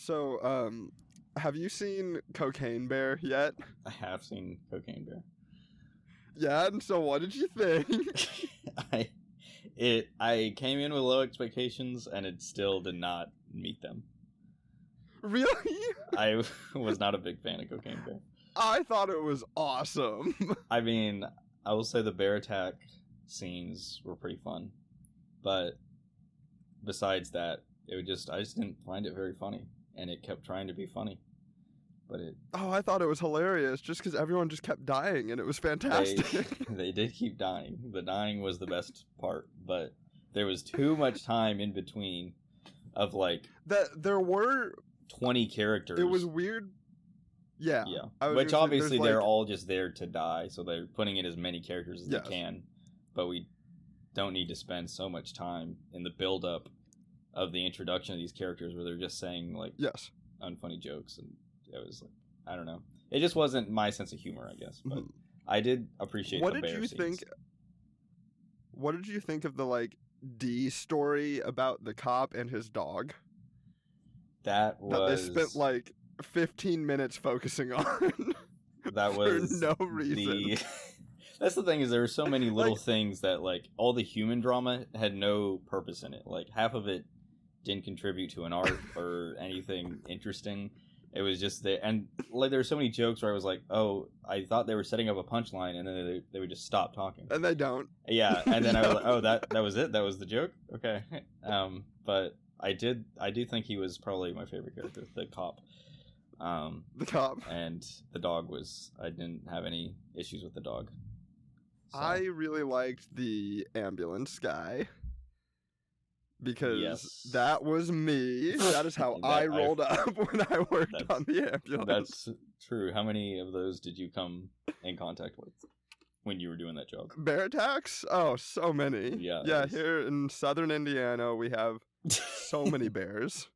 So, have you seen Cocaine Bear yet? I have seen Cocaine Bear. Yeah, and so what did you think? I came in with low expectations and it still did not meet them. Really? I was not a big fan of Cocaine Bear. I thought it was awesome. I mean, I will say the bear attack scenes were pretty fun, but besides that, I just didn't find it very funny, and it kept trying to be funny, but I thought it was hilarious just because everyone just kept dying and it was fantastic. they did keep dying. The dying was the best part, but there was too much time in between of like there were 20 characters. It was weird. Yeah. Which obviously they're all just there to die, so they're putting in as many characters as Yes. they can. But we don't need to spend so much time in the build-up of the introduction of these characters where they're just saying like Yes. unfunny jokes, and it was like, I don't know. It just wasn't my sense of humor, I guess. But I did appreciate the bear scenes. What did you think of the like D story about the cop and his dog? That they spent like 15 minutes focusing on. That was for no reason. That's the thing, is there were so many little things that like all the human drama had no purpose in it. Like half of it didn't contribute to an arc or anything interesting. It was just there, and like there were so many jokes where I was like, "Oh, I thought they were setting up a punchline," and then they would just stop talking. And they don't. Yeah, and then I was like, "Oh, that was it. That was the joke." Okay, but I do think he was probably my favorite character, the cop. The cop. And the dog was. I didn't have any issues with the dog. So. I really liked the ambulance guy. Because that was me. That is how I rolled up when I worked on the ambulance. That's true. How many of those did you come in contact with when you were doing that job? Bear attacks? Oh, so many. Yeah, here in southern Indiana, we have so many bears.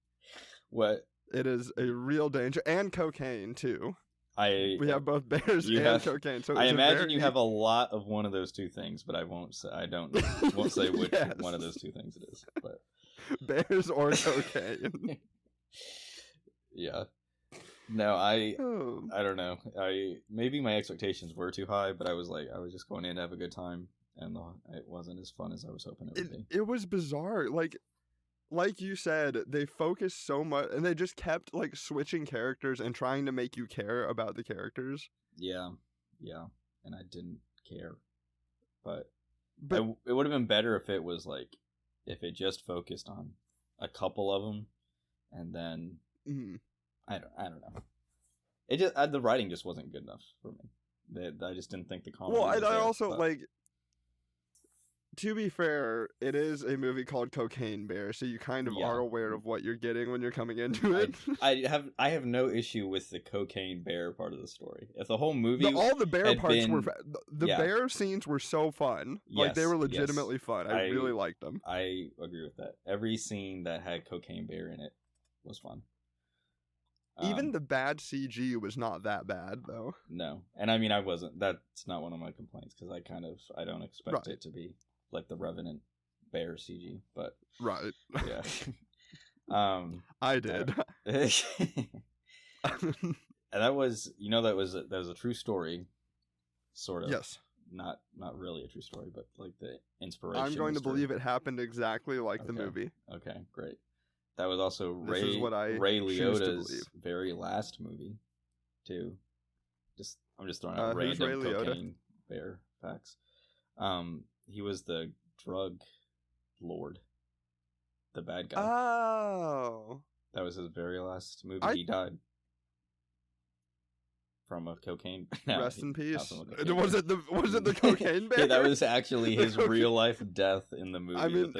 What? It is a real danger. And cocaine, too. We have both bears and cocaine. So I imagine you have a lot of one of those two things, but I won't say. I won't say which one of those two things it is. But bears or cocaine. Yeah. No, I don't know. Maybe my expectations were too high, but I was just going in to have a good time, and it wasn't as fun as I was hoping it would be. It was bizarre. Like you said, they focused so much, and they just kept like switching characters and trying to make you care about the characters. Yeah, and I didn't care, but it would have been better if it just focused on a couple of them, and then I don't know. It just the writing just wasn't good enough for me. I just didn't think the comedy. Well, I also like. To be fair, it is a movie called Cocaine Bear, so you kind of are aware of what you're getting when you're coming into it. I have no issue with the Cocaine Bear part of the story. If the whole movie, all the bear parts were the bear scenes were so fun. Yes, like they were legitimately fun. I really liked them. I agree with that. Every scene that had Cocaine Bear in it was fun. Even the bad CG was not that bad, though. No, and I mean, that's not one of my complaints, because I don't expect it to be like the Revenant bear CG, but right, yeah. I did. And that was a true story, sort of. Yes. Not really a true story, but like the inspiration. I'm going to believe it happened exactly like the movie. Okay, great. That was also Ray Liotta's very last movie, too. I'm just throwing out random Cocaine Bear facts. He was the drug lord, the bad guy. Oh, that was his very last movie. He died from a cocaine. Rest in peace. Was it the Cocaine Bear? Yeah, that was actually his real life death in the movie. I mean,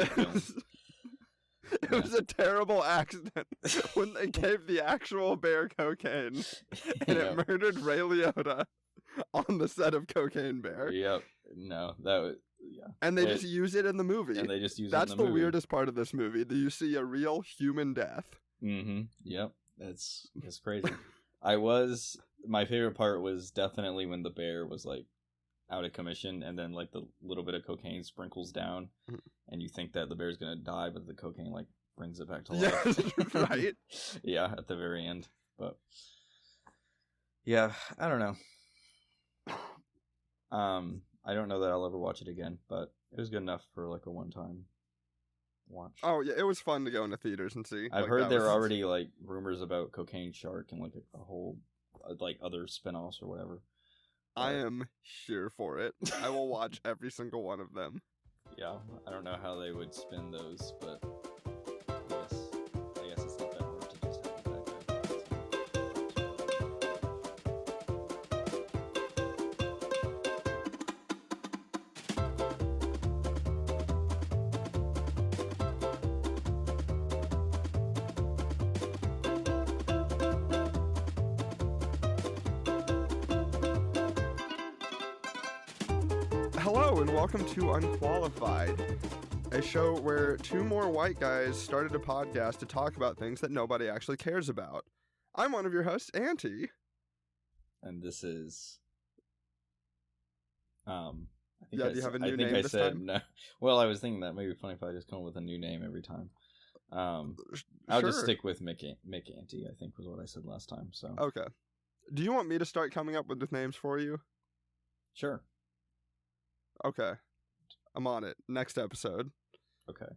it was a terrible accident when they gave the actual bear cocaine and it murdered Ray Liotta on the set of Cocaine Bear. Yep. No, that was. Yeah. And they just use it in the movie. And they just use That's it in the movie. Weirdest part of this movie. That you see a real human death. Mm-hmm. Yep. It's crazy. My favorite part was definitely when the bear was like out of commission, and then like the little bit of cocaine sprinkles down, and you think that the bear's gonna die, but the cocaine like brings it back to life. Yes, right? Yeah, at the very end. But yeah, I don't know. I don't know that I'll ever watch it again, but it was good enough for like a one-time watch. Oh yeah, it was fun to go into theaters and see. I've heard there are already like rumors about Cocaine Shark and like a whole like other spin-offs or whatever. I am here for it. I will watch every single one of them. Yeah, I don't know how they would spin those, but I guess it's not that hard to just have Hello and welcome to Unqualified, a show where two more white guys started a podcast to talk about things that nobody actually cares about. I'm one of your hosts, Auntie. And this is Do you have a new name this time? No. Well, I was thinking that maybe funny if I just come up with a new name every time. I'll just stick with Mick Auntie, I think was what I said last time. So okay. Do you want me to start coming up with names for you? Sure. Okay. I'm on it. Next episode. Okay.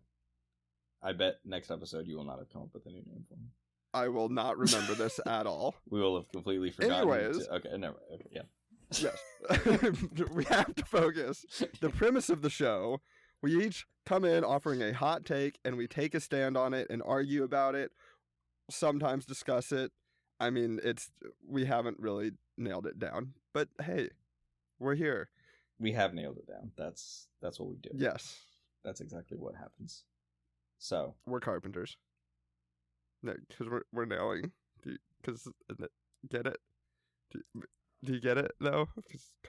I bet next episode you will not have come up with a new name for me. I will not remember this at all. We will have completely forgotten. Anyways. Okay, never. Okay, yeah. Yes. We have to focus. The premise of the show, we each come in offering a hot take and we take a stand on it and argue about it, sometimes discuss it. I mean, we haven't really nailed it down, but hey, we're here. We have nailed it down. That's what we do. Yes. That's exactly what happens. So we're carpenters. No, because we're nailing. Get it? Do you get it though?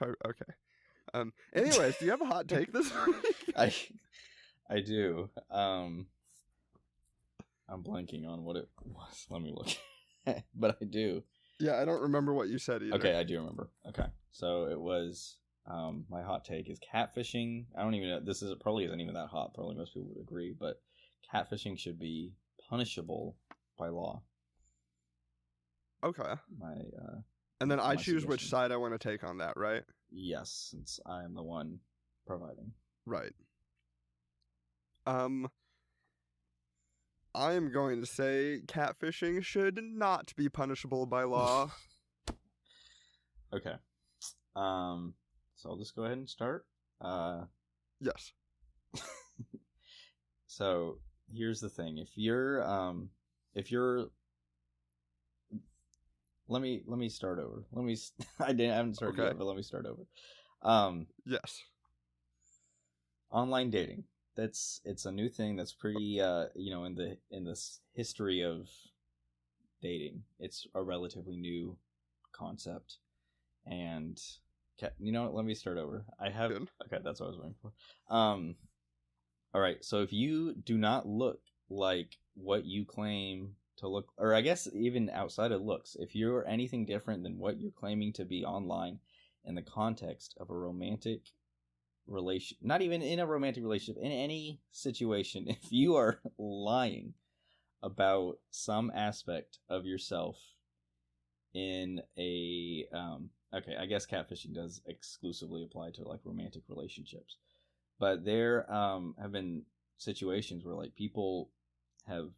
Okay. Anyways, do you have a hot take this week? I do. I'm blanking on what it was. Let me look. But I do. Yeah, I don't remember what you said either. Okay, I do remember. Okay, so it was. My hot take is catfishing. I don't even know. This probably isn't even that hot. Probably most people would agree, but catfishing should be punishable by law. Okay. And then I choose suggestion. which side I want to take on that, right? Yes, since I am the one providing. Right. I am going to say catfishing should not be punishable by law. Okay. So I'll just go ahead and start. Yes. So here's the thing: if you're, let me start over. I haven't started yet, but let me start over. Yes. Online dating. It's a new thing that's pretty, in this history of dating, it's a relatively new concept, and. You know what? Let me start over. Okay, that's what I was waiting for. All right. So if you do not look like what you claim to look, or I guess even outside of looks, if you're anything different than what you're claiming to be online in the context of a romantic relation, not even in a romantic relationship, in any situation, if you are lying about some aspect of yourself in a okay, I guess catfishing does exclusively apply to like romantic relationships, but there have been situations where like people have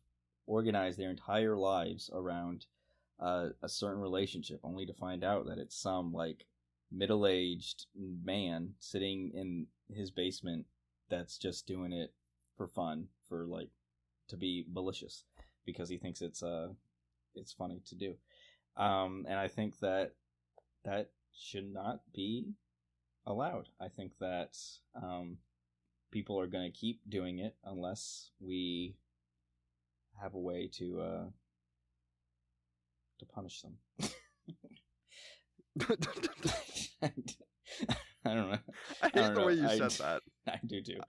organized their entire lives around a certain relationship, only to find out that it's some like middle-aged man sitting in his basement that's just doing it for fun, for like to be malicious because he thinks it's funny to do, and I think that should not be allowed. I think that people are going to keep doing it unless we have a way to punish them. I don't know. I hate the way you said that. I do too.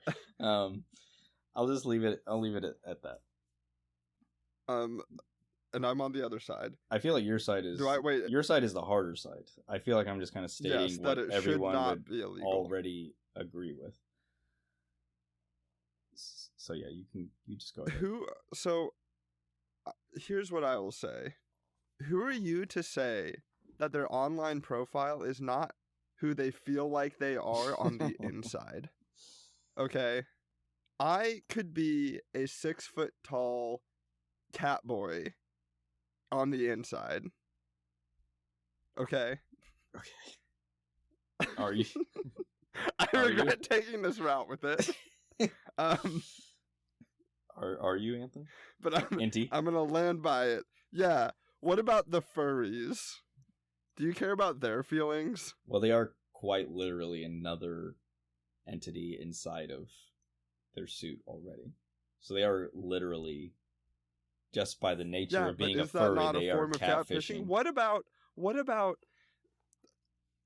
I'll just leave it. I'll leave it at that. And I'm on the other side. I feel like your side is. Your side is the harder side. I feel like I'm just kind of stating what everyone would already agree with. So yeah, you just go ahead. Here's what I will say. Who are you to say that their online profile is not who they feel like they are on the inside? Okay? I could be a 6 foot tall cat boy on the inside. Okay? Okay. Are you? I regret taking this route with it. Are you, Anthony? But I'm gonna land by it. Yeah. What about the furries? Do you care about their feelings? Well, they are quite literally another entity inside of their suit already. So they are literally, just by the nature of being a furry, they are catfishing. What about?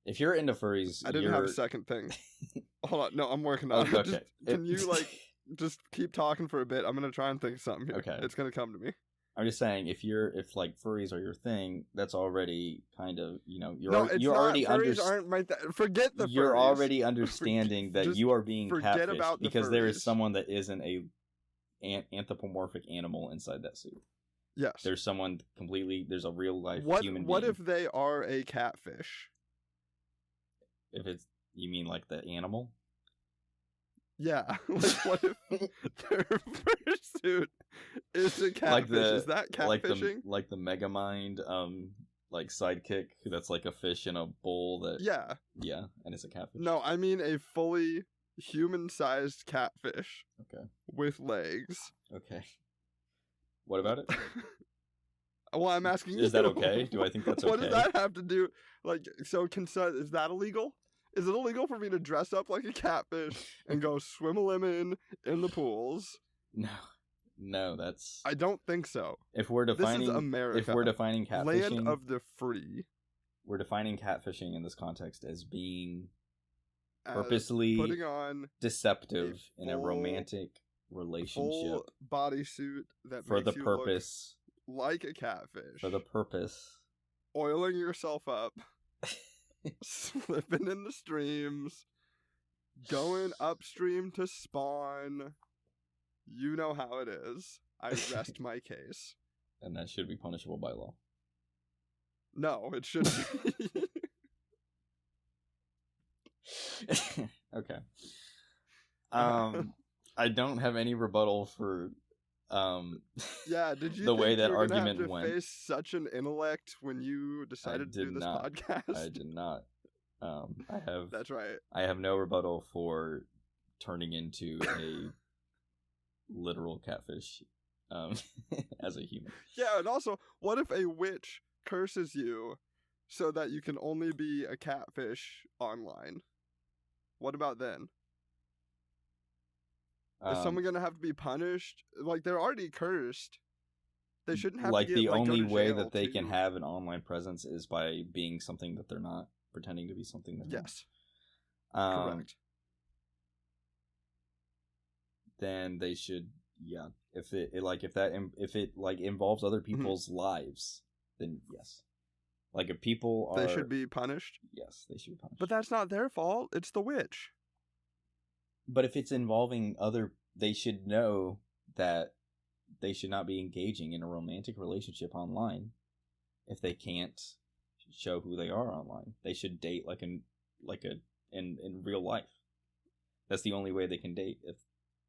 If you're into furries, I didn't have a second thing. Hold on, no, I'm working on it. Okay. Can you just keep talking for a bit? I'm gonna try and think of something here. Okay. It's gonna come to me. I'm just saying, if furries are your thing, that's already kind of, you're already aren't my forget the furries. You're already understanding that you are being catfished about because there is someone that isn't an anthropomorphic animal inside that suit. Yes. There's someone completely, there's a real life human being. What if they are a catfish? If it's, you mean like the animal? Yeah, what if their fursuit is a catfish? Is that catfishing? Like the Megamind, sidekick that's like a fish in a bowl that... Yeah, and it's a catfish. No, I mean a fully human-sized catfish. Okay. With legs. Okay. What about it? Well, I'm asking you. Is that okay? Do I think that's okay? What does that have to do? Is that illegal? Is it illegal for me to dress up like a catfish and go swim a lemon in the pools? No, that's... I don't think so. If we're defining... This is America. If we're defining catfishing... Land of the free. We're defining catfishing in this context as being purposely putting on deceptive in a romantic relationship. Full bodysuit that for makes the purpose... like a catfish. For the purpose... Oiling yourself up. Slipping in the streams, going upstream to spawn. You know how it is. I rest my case. And that should be punishable by law. No, it shouldn't be. Okay. I don't have any rebuttal for yeah, did you the think way that you were argument have to went? Face such an intellect when you decided to do this podcast? I did not. That's right. I have no rebuttal for turning into a literal catfish as a human. Yeah, and also, what if a witch curses you so that you can only be a catfish online? What about then? Is someone gonna have to be punished? Like, they're already cursed. They shouldn't have to get, the only go to way jail that they can have an online presence is by being something that they're not, pretending to be something they're not. Correct. Then they should, if it involves other people's lives, then yes. Like, if people are... They should be punished? Yes, they should be punished. But that's not their fault. It's the witch. But if it's involving they should know that they should not be engaging in a romantic relationship online if they can't show who they are online. They should date in real life. That's the only way they can date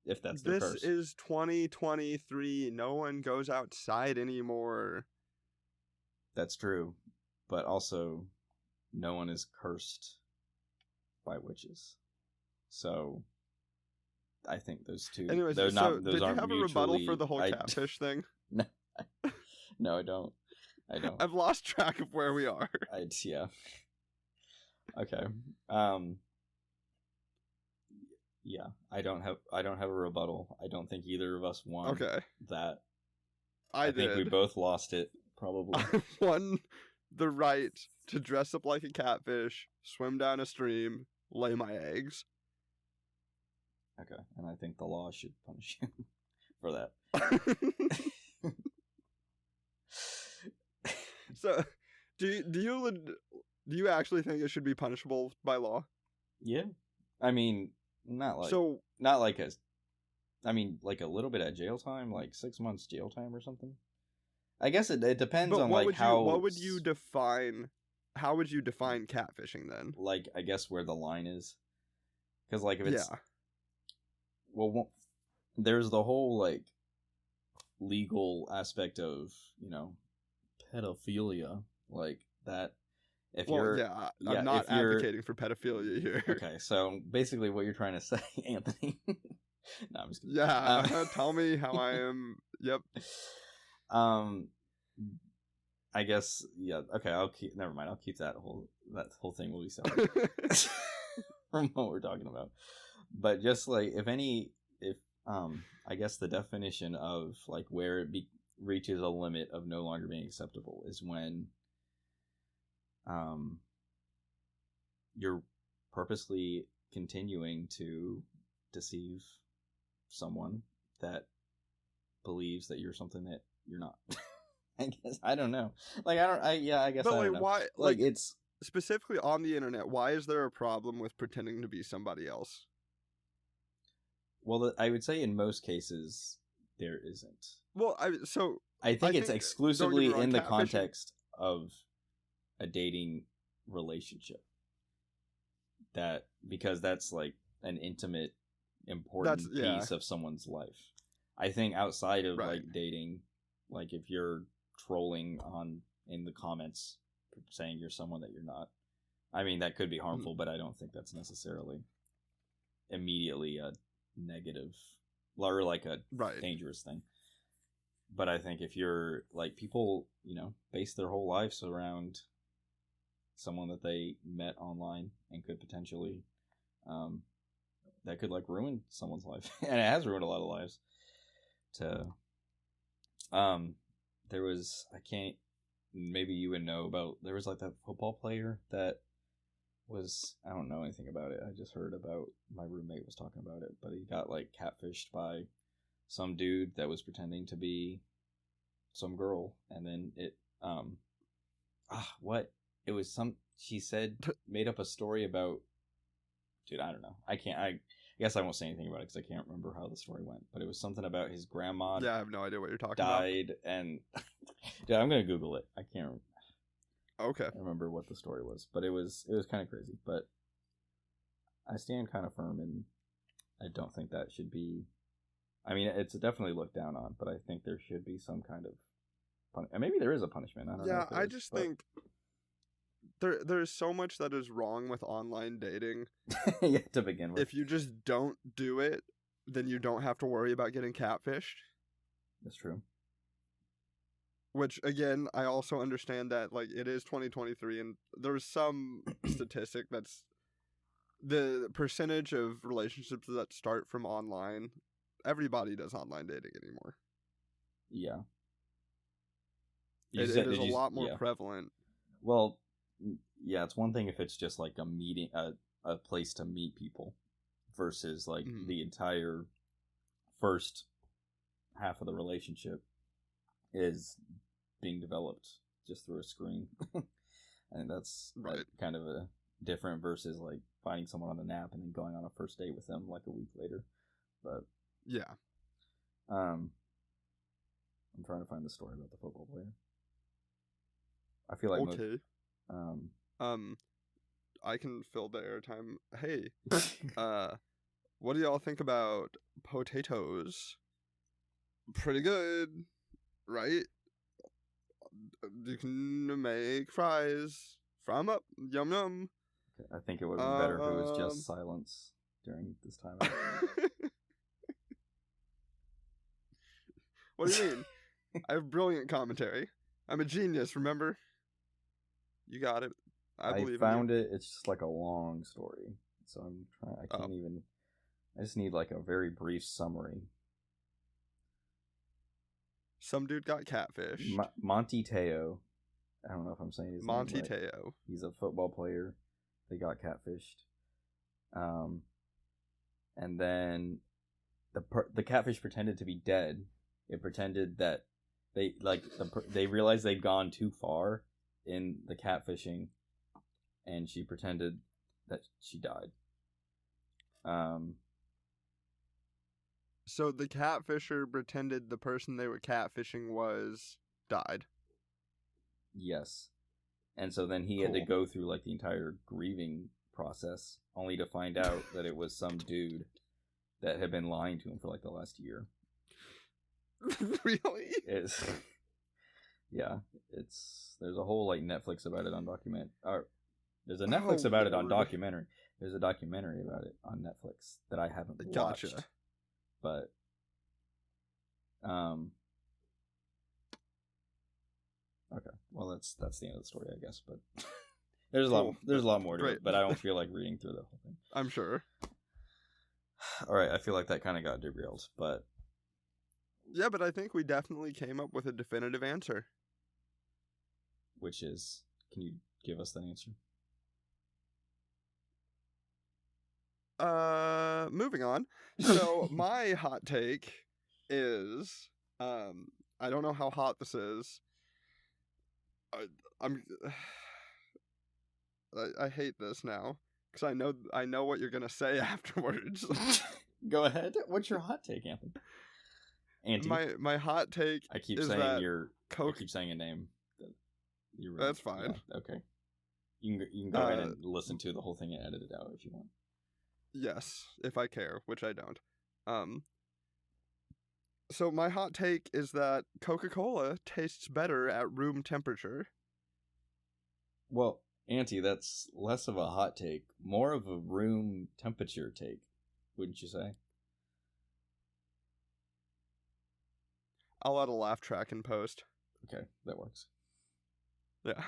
if that's their curse. This is 2023. No one goes outside anymore. That's true. But also, no one is cursed by witches. So... I think those two. Anyways, did you have a rebuttal for the whole catfish thing? No, I don't. I've lost track of where we are. Yeah. Okay. Yeah, I don't have a rebuttal. I don't think either of us won. That. I think we both lost it. Probably. I won the right to dress up like a catfish, swim down a stream, lay my eggs. Okay, and I think the law should punish you for that. So, do you actually think it should be punishable by law? Yeah, I mean, not like I mean, like a little bit of jail time, like 6 months jail time or something. I guess it depends on like how. What would you define? How would you define catfishing then? Like, I guess where the line is, because like if it's well, there's the whole like legal aspect of pedophilia, like that. If you're I'm not advocating for pedophilia here. Okay, so basically what you're trying to say, Anthony. No, I'm just kidding. Yeah, tell me how I am. Yep. I guess okay, never mind. I'll keep that whole thing will be separate from what we're talking about. But just like if I guess the definition of like where it reaches a limit of no longer being acceptable is when you're purposely continuing to deceive someone that believes that you're something that you're not. I guess I don't know. Like I guess. But I don't know. Why? Like it's specifically on the internet. Why is there a problem with pretending to be somebody else? Well, I would say in most cases there isn't. Well, I think it's exclusively in the context of a dating relationship. Because that's like an intimate, important piece of someone's life. I think outside of like dating, like if you're trolling in the comments saying you're someone that you're not, I mean that could be harmful, but I don't think that's necessarily immediately a negative or like a dangerous thing. But I think if you're like people, base their whole lives around someone that they met online and could potentially that could like ruin someone's life. And it has ruined a lot of lives. There was maybe you would know about, there was like that football player that was, I don't know anything about it. I just heard about, my roommate was talking about it, but he got like catfished by some dude that was pretending to be some girl, and then it it was she said made up a story about, dude, I don't know. I guess I won't say anything about it because I can't remember how the story went, but it was something about his grandma. Yeah, I have no idea what you're talking about. Died, and dude, I'm gonna Google it. I can't. Okay. Remember what the story was, but it was kind of crazy. But I stand kind of firm, and I don't think that should be. I mean, it's definitely looked down on, but I think there should be some kind of and maybe there is a punishment. I don't know. Yeah, I just think there's so much that is wrong with online dating. Yeah, to begin with. If you just don't do it, then you don't have to worry about getting catfished. That's true. Which, again, I also understand that, like, it is 2023, and there's some statistic that's the percentage of relationships that start from online. Everybody does online dating anymore. Yeah. It is a lot more prevalent. Well, yeah, it's one thing if it's just like a meeting, a place to meet people, versus like the entire first half of the relationship is being developed just through a screen. And that's kind of a different versus like finding someone on an app and then going on a first date with them like a week later. But yeah. I'm trying to find the story about the football player. I feel like I can fill the airtime. Hey, what do y'all think about potatoes? Pretty good, right? You can make fries from up, yum yum. I think it would be better if it was just silence during this time. What do you mean? I have brilliant commentary. I'm a genius, remember? You got it. I believe in found it. It's just like a long story. So I'm trying. I can't even. I just need like a very brief summary. Some dude got catfished. Monty Teo. I don't know if I'm saying his name right. Monty Teo. He's a football player. They got catfished. And then the catfish pretended to be dead. It pretended that they realized they'd gone too far in the catfishing, and she pretended that she died. So the catfisher pretended the person they were catfishing died. Yes. And so then he had to go through like the entire grieving process, only to find out that it was some dude that had been lying to him for like the last year. Really? Yeah, there's a whole like Netflix about it on there's a Netflix about it on documentary. There's a documentary about it on Netflix that I haven't watched. Gotcha. But okay, well that's the end of the story, I guess. But there's a lot more to it, but I don't feel like reading through the whole thing. I'm sure. All right, I feel like that kind of got derailed, but yeah, but I think we definitely came up with a definitive answer. Which is, can you give us that answer? Moving on. So my hot take is, I don't know how hot this is. I hate this now because I know what you're gonna say afterwards. Go ahead. What's your hot take, Anthony? Andy. My hot take. I keep saying I keep saying a name. That's fine. Yeah, okay. You can go ahead and listen to the whole thing and edit it out if you want. Yes, if I care, which I don't. So my hot take is that Coca-Cola tastes better at room temperature. Well, Auntie, that's less of a hot take, more of a room temperature take, wouldn't you say? I'll add a laugh track in post. Okay, that works. Yeah.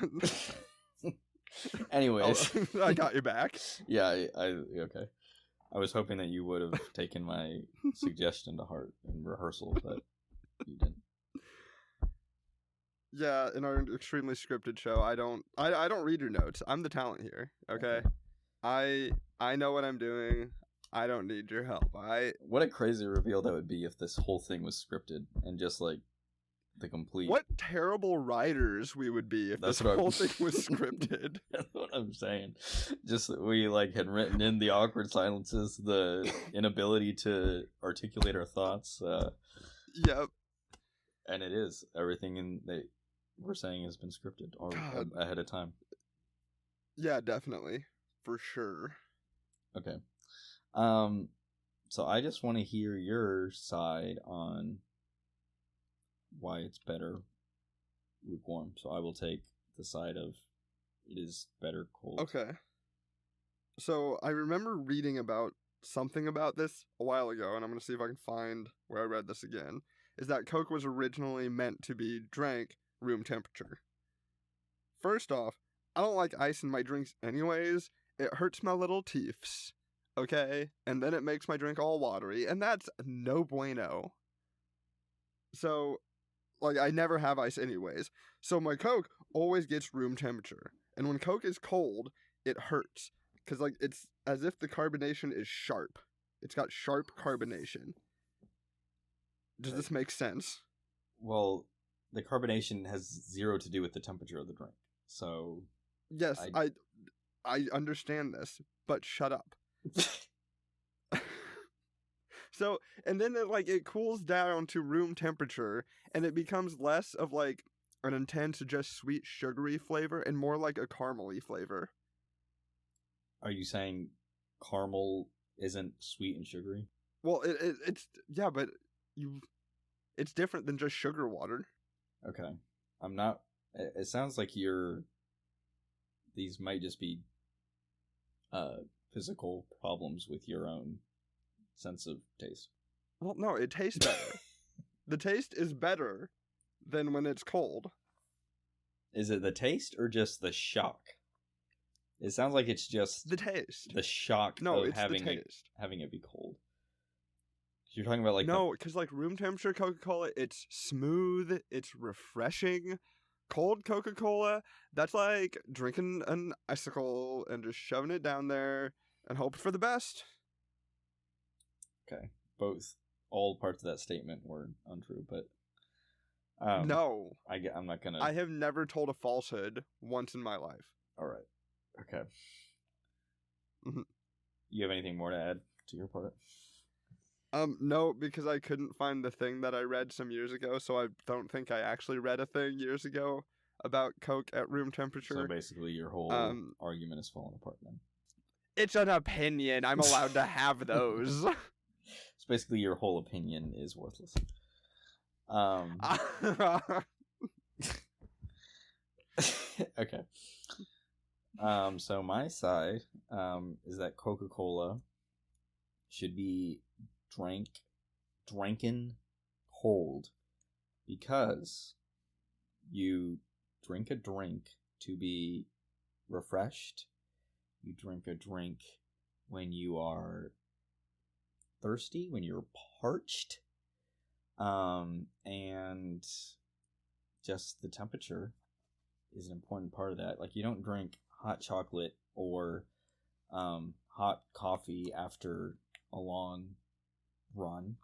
Anyways. I got your back. Yeah, okay. I was hoping that you would have taken my suggestion to heart in rehearsal, but you didn't. Yeah, in our extremely scripted show, I don't read your notes. I'm the talent here, okay? I know what I'm doing. I don't need your help. What a crazy reveal that would be if this whole thing was scripted and just like the complete. What terrible writers we would be if this whole thing was scripted. That's what I'm saying. Just we like had written in the awkward silences, the inability to articulate our thoughts. Yep. And it is everything that we're saying has been scripted or ahead of time. Yeah, definitely, for sure. Okay. So I just want to hear your side on why it's better lukewarm. So I will take the side of it is better cold. Okay. So I remember reading about something about this a while ago, and I'm going to see if I can find where I read this again, is that Coke was originally meant to be drank room temperature. First off, I don't like ice in my drinks anyways. It hurts my little teeths. Okay? And then it makes my drink all watery, and that's no bueno. So, like, I never have ice anyways. So my Coke always gets room temperature. And when Coke is cold, it hurts. Because, like, it's as if the carbonation is sharp. It's got sharp carbonation. Does this make sense? Well, the carbonation has zero to do with the temperature of the drink. So... Yes, I understand this, but shut up. So, and then it cools down to room temperature, and it becomes less of like an intense, just sweet, sugary flavor, and more like a caramely flavor. Are you saying caramel isn't sweet and sugary? Well, it's yeah, but it's different than just sugar water. Okay, I'm not. It sounds like these might just be physical problems with your own sense of taste. Well, no, it tastes better. The taste is better than when it's cold. Is it the taste or just the shock? It sounds like it's just the taste. The shock of having it be cold. You're talking about no, because room temperature Coca-Cola, it's smooth, it's refreshing. Cold Coca-Cola, that's like drinking an icicle and just shoving it down there and hope for the best. Okay, all parts of that statement were untrue, but no, I'm not gonna. I have never told a falsehood once in my life. All right, okay. Mm-hmm. You have anything more to add to your part? No, because I couldn't find the thing that I read some years ago, so I don't think I actually read a thing years ago about Coke at room temperature. So basically, your whole argument is falling apart then. It's an opinion. I'm allowed to have those. So basically, your whole opinion is worthless. Okay. So my side is that Coca-Cola should be dranken cold, because you drink a drink to be refreshed. You drink a drink when you are thirsty, when you're parched, and just the temperature is an important part of that. Like, you don't drink hot chocolate or hot coffee after a long run,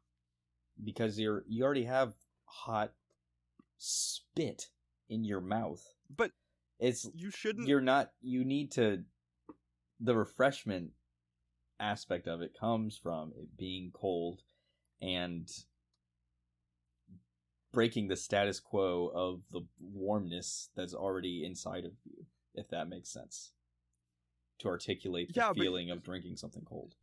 because you already have hot spit in your mouth. But you need to, the refreshment aspect of it comes from it being cold and breaking the status quo of the warmness that's already inside of you, if that makes sense, to articulate the feeling of drinking something cold.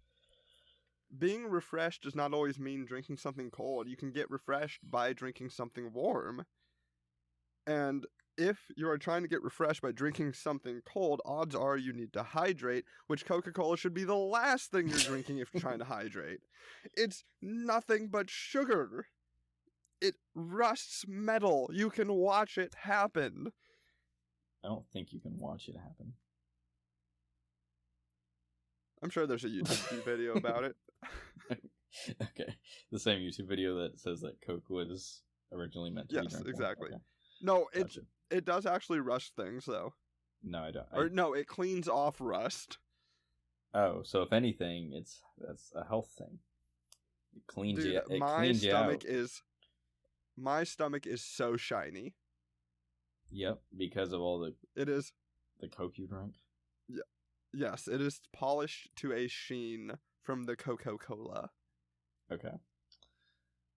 Being refreshed does not always mean drinking something cold. You can get refreshed by drinking something warm. And if you are trying to get refreshed by drinking something cold, odds are you need to hydrate, which Coca-Cola should be the last thing you're drinking if you're trying to hydrate. It's nothing but sugar. It rusts metal. You can watch it happen. I don't think you can watch it happen. I'm sure there's a YouTube video about it. Okay. The same YouTube video that says that Coke was originally meant to be drunk. Yes, exactly. Okay. No, it does actually rust things, though. No, I don't. No, it cleans off rust. Oh, so if anything, that's a health thing. It cleans you. It cleans you out. My stomach is so shiny. Yep, because of all the Coke you drank. Yeah, yes, it is polished to a sheen from the Coca-Cola. Okay,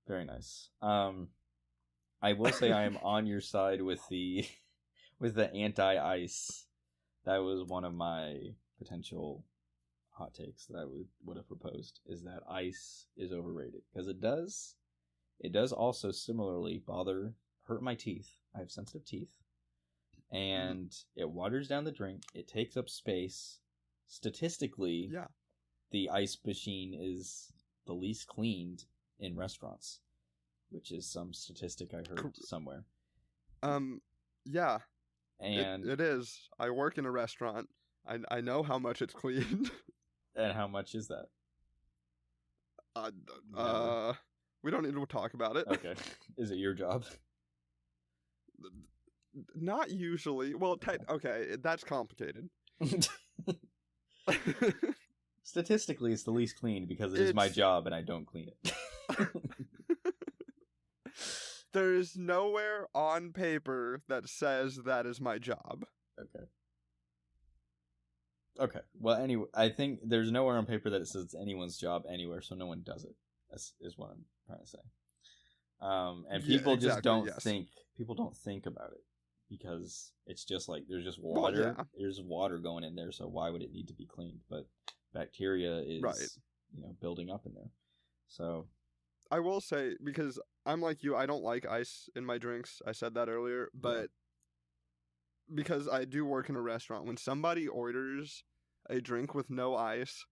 very nice. I will say I am on your side with the anti-ice. That was one of my potential hot takes that I would have proposed, is that ice is overrated, because it does also similarly hurt my teeth. I have sensitive teeth, and it waters down the drink. It takes up space. Statistically, the ice machine is the least cleaned in restaurants, which is some statistic I heard somewhere. Yeah. And it is. I work in a restaurant. I know how much it's cleaned. And how much is that? We don't need to talk about it. Okay. Is it your job? Not usually. Well, okay, that's complicated. Statistically, it's the least cleaned because it is my job and I don't clean it. There's nowhere on paper that says that is my job. Okay. Well, anyway, I think there's nowhere on paper that it says it's anyone's job anywhere, so no one does it. Is what I'm trying to say. And people just don't think. People don't think about it because it's just like there's just water. Well, there's water going in there, so why would it need to be cleaned? But bacteria is building up in there. So I will say, because I'm like you, I don't like ice in my drinks. I said that earlier, but because I do work in a restaurant, when somebody orders a drink with no ice,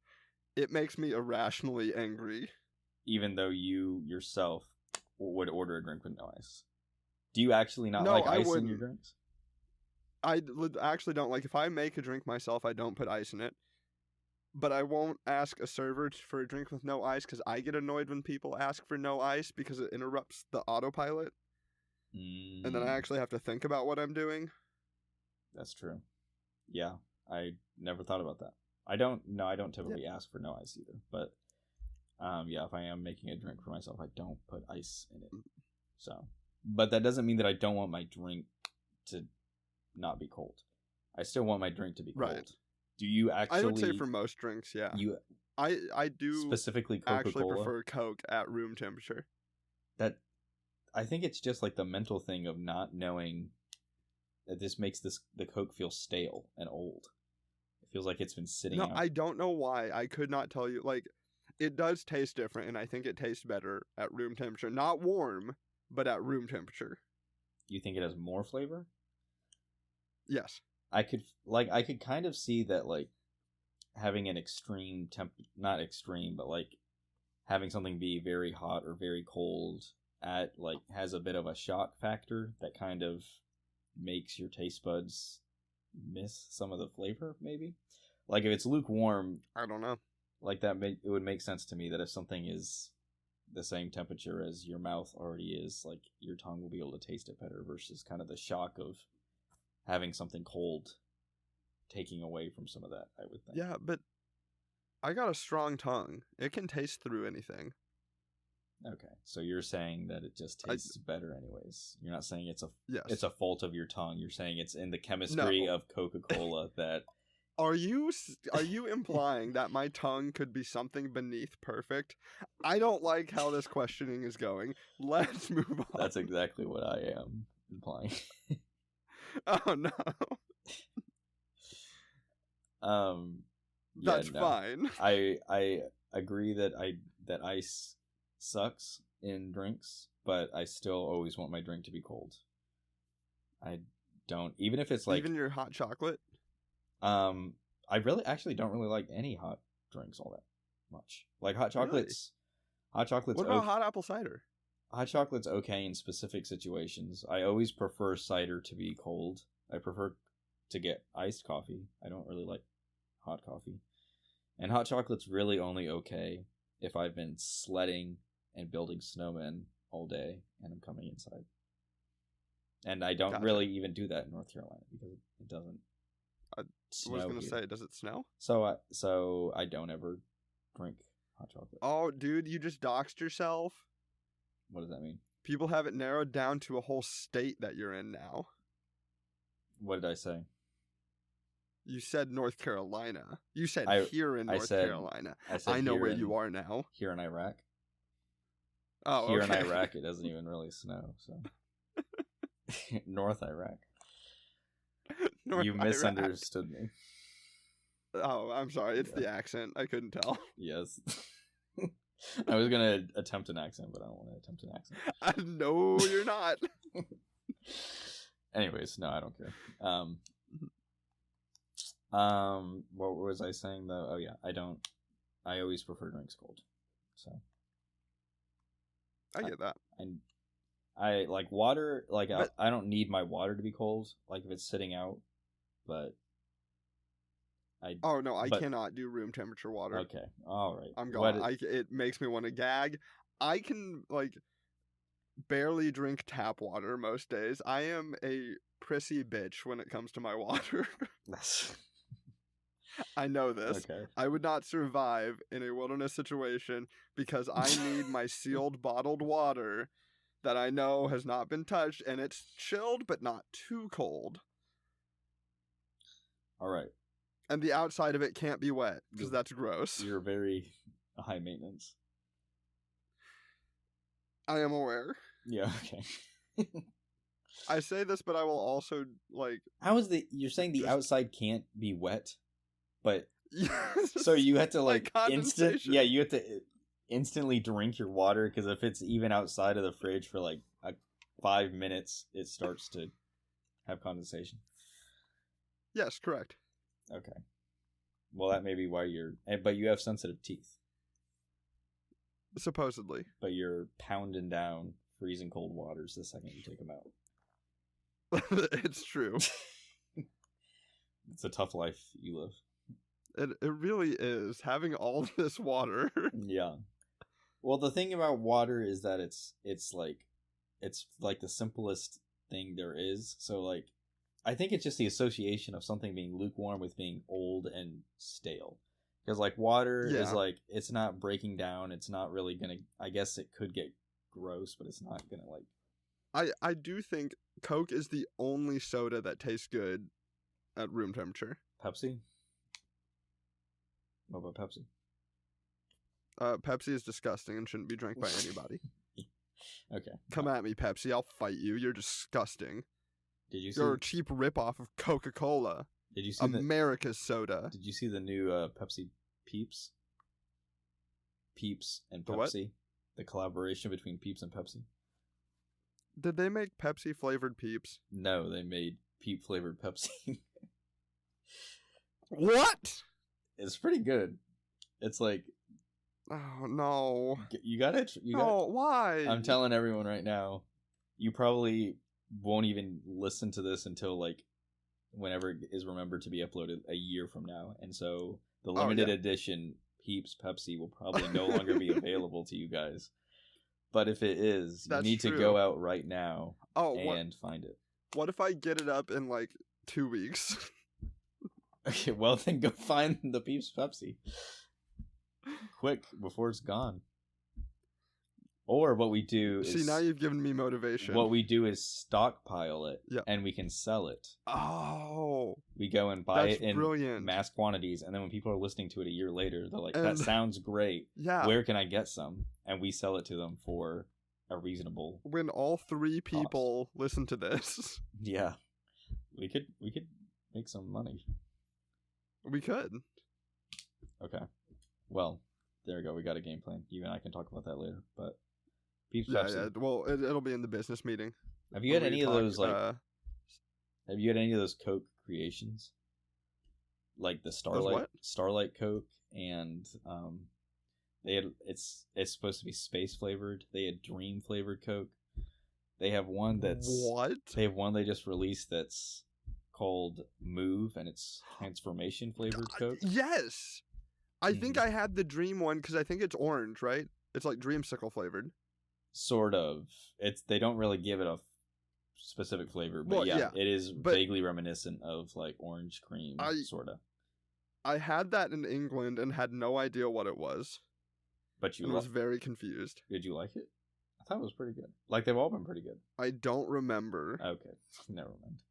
it makes me irrationally angry. Even though you yourself would order a drink with no ice. Do you actually not like ice in your drinks? I actually don't. Like, if I make a drink myself, I don't put ice in it. But I won't ask a server for a drink with no ice because I get annoyed when people ask for no ice because it interrupts the autopilot. And then I actually have to think about what I'm doing. That's true. Yeah, I never thought about that. I don't typically ask for no ice either. But, if I am making a drink for myself, I don't put ice in it. So, but that doesn't mean that I don't want my drink to not be cold. I still want my drink to be cold. Right. Do you actually... I would say for most drinks, yeah. I do specifically actually Coca-Cola. prefer Coke at room temperature. That I think it's just like the mental thing of not knowing that this makes the Coke feel stale and old. It feels like it's been sitting out. I don't know why. I could not tell you. Like, it does taste different, and I think it tastes better at room temperature. Not warm, but at room temperature. You think it has more flavor? Yes. I could kind of see that, like, having an extreme not extreme, but like having something be very hot or very cold at like has a bit of a shock factor that kind of makes your taste buds miss some of the flavor, maybe. Like if it's lukewarm, I don't know. Like that, it would make sense to me that if something is the same temperature as your mouth already is, like your tongue will be able to taste it better versus kind of the shock of having something cold taking away from some of that, I would think. Yeah, but I got a strong tongue. It can taste through anything. Okay, so you're saying that it just tastes better anyways. You're not saying it's a fault of your tongue. You're saying it's in the chemistry of Coca-Cola that... Are you implying that my tongue could be something beneath perfect? I don't like how this questioning is going. Let's move on. That's exactly what I am implying. Oh no. That's fine. I agree that ice sucks in drinks, but I still always want my drink to be cold. I don't, even if it's like even your hot chocolate. I really actually don't really like any hot drinks all that much. Like hot chocolates. Really? Hot chocolates. What about hot apple cider? Hot chocolate's okay in specific situations. I always prefer cider to be cold. I prefer to get iced coffee. I don't really like hot coffee. And hot chocolate's really only okay if I've been sledding and building snowmen all day and I'm coming inside. And I don't really even do that in North Carolina because it doesn't snow. I was going to say, does it snow? So I don't ever drink hot chocolate. Oh, dude, you just doxed yourself. What does that mean? People have it narrowed down to a whole state that you're in now. What did I say? You said North Carolina. You said here in North Carolina. I know where you are now. Here in Iraq. Oh, here in Iraq, it doesn't even really snow. So North Iraq. You misunderstood me. Oh, I'm sorry. It's the accent. I couldn't tell. Yes. I was gonna attempt an accent, but I don't want to attempt an accent. No, you're not. Anyways, no, I don't care. What was I saying though? Oh yeah, I always prefer drinks cold. So I get that. I like water. Like I don't need my water to be cold. Like if it's sitting out, but I cannot do room temperature water. Okay, all right. I'm gone. It makes me want to gag. I can like barely drink tap water most days. I am a prissy bitch when it comes to my water. I know this. Okay. I would not survive in a wilderness situation because I need my sealed bottled water that I know has not been touched and it's chilled but not too cold. All right. And the outside of it can't be wet because that's gross. You're very high maintenance. I am aware. Yeah, okay. I say this, but I will also, like... How is you're saying the outside can't be wet? But... Yes. So you have to, like you have to instantly drink your water, because if it's even outside of the fridge for, like, 5 minutes, it starts to have condensation. Yes, correct. Okay. Well, that may be why but you have sensitive teeth. Supposedly. But you're pounding down freezing cold waters the second you take them out. It's true. It's a tough life you live. It really is. Having all this water. Yeah. Well, the thing about water is that it's like the simplest thing there is. So, like, I think it's just the association of something being lukewarm with being old and stale. Because, like, water is, like, it's not breaking down. It's not really going to... I guess it could get gross, but it's not going to, like... I do think Coke is the only soda that tastes good at room temperature. Pepsi? What about Pepsi? Pepsi is disgusting and shouldn't be drank by anybody. Okay. Come at me, Pepsi. I'll fight you. You're disgusting. Did you see? You're a cheap ripoff of Coca-Cola. Did you see America's soda? Did you see the new Pepsi Peeps? Peeps and Pepsi. The what? The collaboration between Peeps and Pepsi. Did they make Pepsi flavored Peeps? No, they made Peep flavored Pepsi. What? It's pretty good. It's like, oh no, you got it. Why? I'm telling everyone right now. You probably won't even listen to this until like whenever it is remembered to be uploaded a year from now, and so the limited edition Peeps Pepsi will probably no longer be available to you guys. But if it is, you need to go out right now and find it. What if I get it up in like 2 weeks? Okay, well then go find the Peeps Pepsi. Quick, before it's gone. Or what we do is... See, now you've given me motivation. What we do is stockpile it, and we can sell it. Oh. We go and buy it in mass quantities, and then when people are listening to it a year later, they're like, that sounds great. Yeah. Where can I get some? And we sell it to them for a reasonable When all 3 people listen to this. Yeah. We could make some money. We could. Okay. Well, there we go. We got a game plan. You and I can talk about that later, but... Peeps Pepsi. Yeah. Well, it'll be in the business meeting. Have you had any of those, like... Have you had any of those Coke creations? Like the Starlight Coke, and they had it's supposed to be space flavored. They had Dream flavored Coke. They have one that's what? They have one they just released that's called Move, and it's transformation flavored Coke. Yes, I think I had the Dream one because I think it's orange, right? It's like dreamsicle flavored. Sort of. They don't really give it a specific flavor, but it is vaguely reminiscent of like orange cream, sorta. I had that in England and had no idea what it was. But you was very confused. Did you like it? I thought it was pretty good. Like they've all been pretty good. I don't remember. Okay, never mind.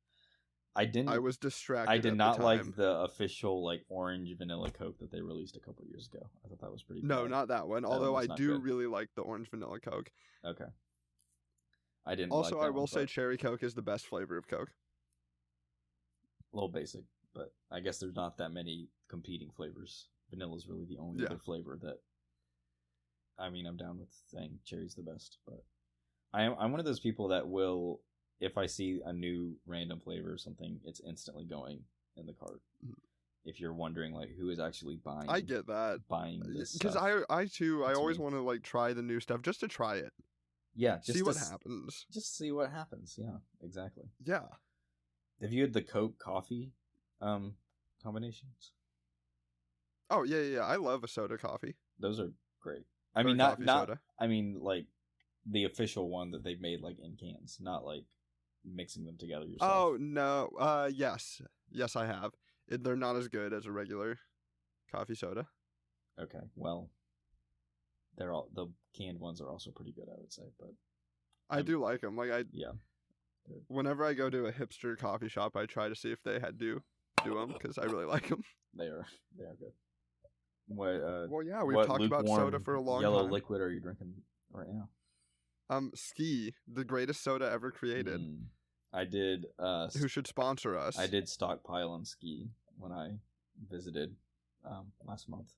I was distracted. I did not like the official like orange vanilla Coke that they released a couple years ago. I thought that was pretty. No, not that one. Although I do really like the orange vanilla Coke. Okay. I didn't. Also, I will say cherry Coke is the best flavor of Coke. A little basic, but I guess there's not that many competing flavors. Vanilla is really the only other flavor that. I mean, I'm down with saying cherry's the best, but I'm one of those people that will, if I see a new random flavor or something, it's instantly going in the cart. If you're wondering, like, who is actually buying, I get that this because I always want to like try the new stuff just to try it. Yeah, just see what happens. Just see what happens. Yeah, exactly. Yeah. Have you had the Coke coffee combinations? Oh yeah. I love a soda coffee. Those are great. I mean, not soda. I mean, like the official one that they've made like in cans, not like mixing them together yourself. Oh no. Yes, I have. They're not as good as a regular coffee soda. Okay, well, the canned ones are also pretty good, I would say. But I do like them. Like yeah. Whenever I go to a hipster coffee shop, I try to see if they do them because I really like them. They are good. What, well, yeah, we've talked about soda for a long yellow time. Liquid are you drinking right now? Ski, the greatest soda ever created. I did. Who should sponsor us? I did stockpile on Ski when I visited last month.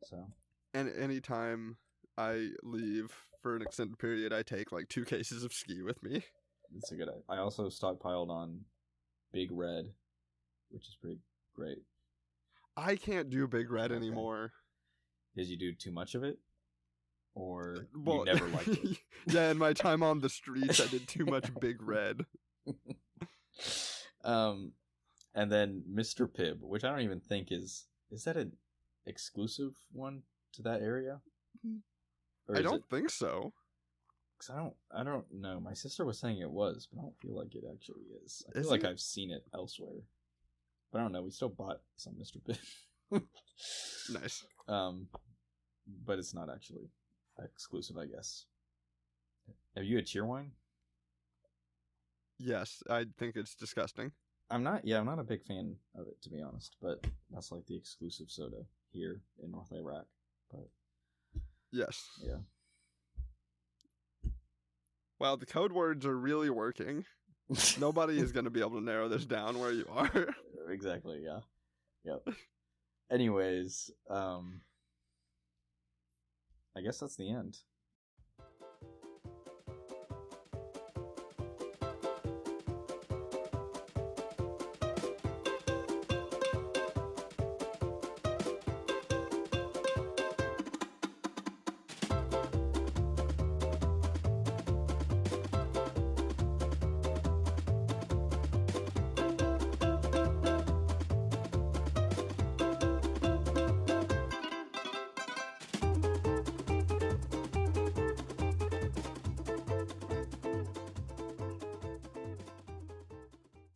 So. And anytime I leave for an extended period, I take like 2 cases of Ski with me. That's a good idea. I also stockpiled on Big Red, which is pretty great. I can't do Big Red anymore. Did you do too much of it? Or you never liked it? Yeah, in my time on the streets, I did too much Big Red. And then Mr. Pibb, which I don't even think is that an exclusive one to that area? Or I don't think so. Cause I don't know. My sister was saying it was, but I don't feel like it actually is. I feel like I've seen it elsewhere. But I don't know. We still bought some Mr. Pibb. Nice. But it's not actually exclusive, I guess. Have you had Cheerwine? Yes, I think it's disgusting. I'm not a big fan of it, to be honest. But that's like the exclusive soda here in North Iraq. But Yes. Yeah. Wow, the code words are really working. Nobody is going to be able to narrow this down where you are. Exactly, yeah. Yep. Anyways, I guess that's the end.